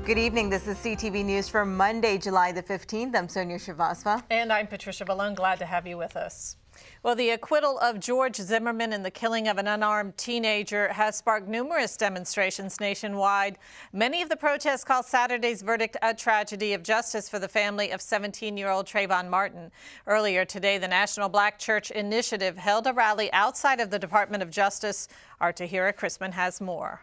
Good evening. This is CTV News for Monday, July the 15th. I'm Sonia Shrivastava. And I'm Patricia Ballone. Glad to have you with us. Well, the acquittal of George Zimmerman in the killing of an unarmed teenager has sparked numerous demonstrations nationwide. Many of the protests call Saturday's verdict a tragedy of justice for the family of 17-year-old Trayvon Martin. Earlier today, the National Black Church Initiative held a rally outside of the Department of Justice. Our Tahira Chrisman has more.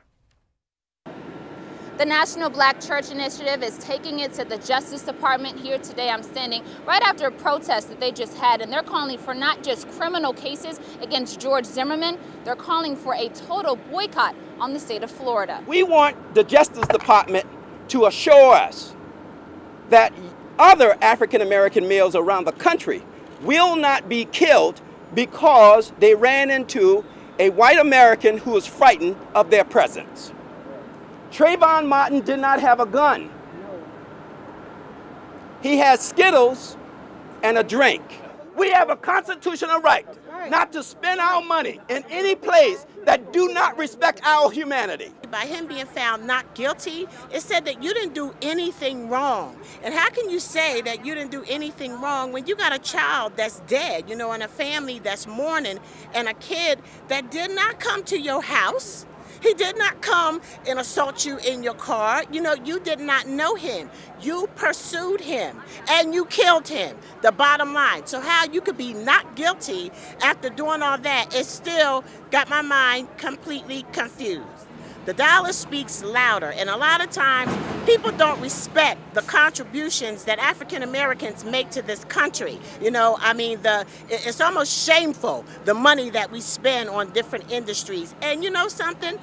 The National Black Church Initiative is taking it to the Justice Department here today. I'm standing right after a protest that they just had, and they're calling for not just criminal cases against George Zimmerman, they're calling for a total boycott on the state of Florida. We want the Justice Department to assure us that other African-American males around the country will not be killed because they ran into a white American who is frightened of their presence. Trayvon Martin did not have a gun. He had Skittles and a drink. We have a constitutional right not to spend our money in any place that do not respect our humanity. By him being found not guilty, it said that you didn't do anything wrong. And how can you say that you didn't do anything wrong when you got a child that's dead, and a family that's mourning, and a kid that did not come to your house? He did not come and assault you in your car. You did not know him. You pursued him and you killed him. The bottom line. So how you could be not guilty after doing all that, it still got my mind completely confused. The dollar speaks louder, and a lot of times people don't respect the contributions that African Americans make to this country. It's almost shameful, the money that we spend on different industries. And you know something?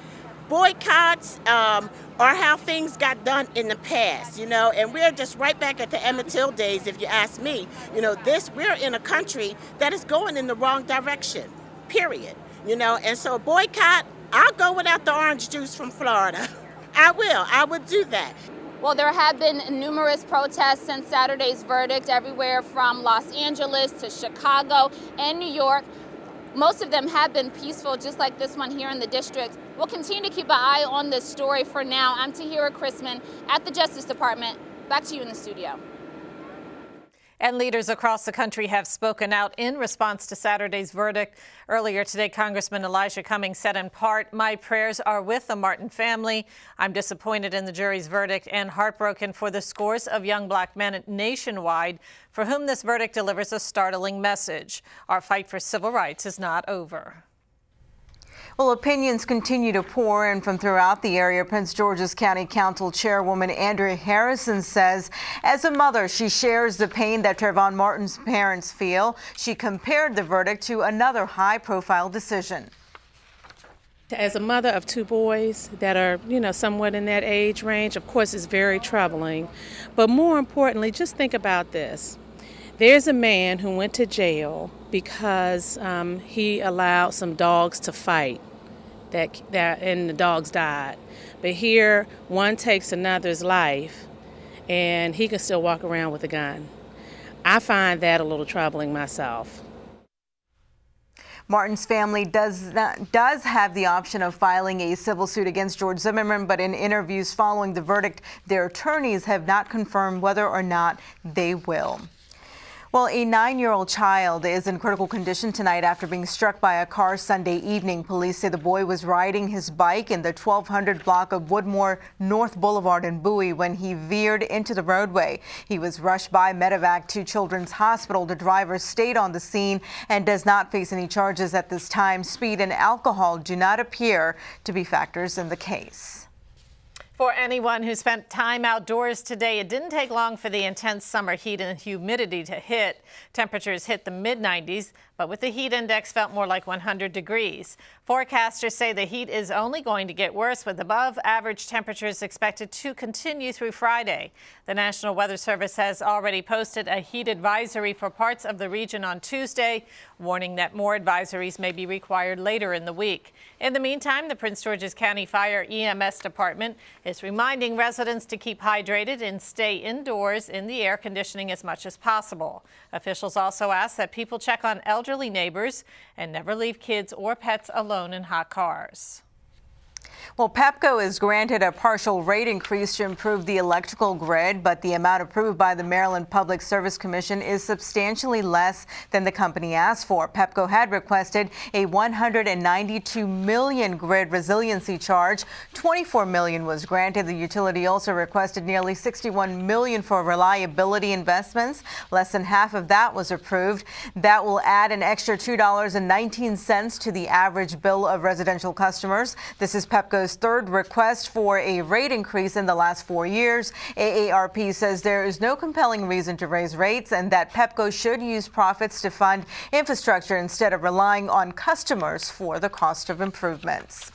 Boycotts are how things got done in the past, and we're just right back at the Emmett Till days, if you ask me. We're in a country that is going in the wrong direction, period. And so boycott, I'll go without the orange juice from Florida. I would do that. Well, there have been numerous protests since Saturday's verdict, everywhere from Los Angeles to Chicago and New York. Most of them have been peaceful, just like this one here in the district. We'll continue to keep an eye on this story. For now, I'm Tahira Chrisman at the Justice Department. Back to you in the studio. And leaders across the country have spoken out in response to Saturday's verdict. Earlier today, Congressman Cummings said in part, "My prayers are with the Martin family. I'm disappointed in the jury's verdict and heartbroken for the scores of young black men nationwide for whom this verdict delivers a startling message. Our fight for civil rights is not over." Well, opinions continue to pour in from throughout the area. Prince George's County Council Chairwoman Andrea Harrison says, as a mother, she shares the pain that Trayvon Martin's parents feel. She compared the verdict to another high-profile decision. As a mother of two boys that are, somewhat in that age range, of course, it's very troubling. But more importantly, just think about this. There's a man who went to jail because he allowed some dogs to fight, and the dogs died. But here, one takes another's life, and he can still walk around with a gun. I find that a little troubling myself. Martin's family does have the option of filing a civil suit against George Zimmerman, but in interviews following the verdict, their attorneys have not confirmed whether or not they will. Well, a 9-year-old child is in critical condition tonight after being struck by a car Sunday evening. Police say the boy was riding his bike in the 1200 block of Woodmore North Boulevard in Bowie when he veered into the roadway. He was rushed by medevac to Children's Hospital. The driver stayed on the scene and does not face any charges at this time. Speed and alcohol do not appear to be factors in the case. For anyone who spent time outdoors today, it didn't take long for the intense summer heat and humidity to hit. Temperatures hit the mid-90s, but with the heat index felt more like 100 degrees. Forecasters say the heat is only going to get worse, with above-average temperatures expected to continue through Friday. The National Weather Service has already posted a heat advisory for parts of the region on Tuesday, warning that more advisories may be required later in the week. In the meantime, the Prince George's County Fire EMS Department is reminding residents to keep hydrated and stay indoors in the air conditioning as much as possible. Officials also ask that people check on elderly neighbors and never leave kids or pets alone in hot cars. Well, Pepco is granted a partial rate increase to improve the electrical grid, but the amount approved by the Maryland Public Service Commission is substantially less than the company asked for. Pepco had requested a $192 million grid resiliency charge. $24 million was granted. The utility also requested nearly $61 million for reliability investments. Less than half of that was approved. That will add an extra $2.19 to the average bill of residential customers. This is Pepco's third request for a rate increase in the last 4 years. AARP says there is no compelling reason to raise rates and that Pepco should use profits to fund infrastructure instead of relying on customers for the cost of improvements.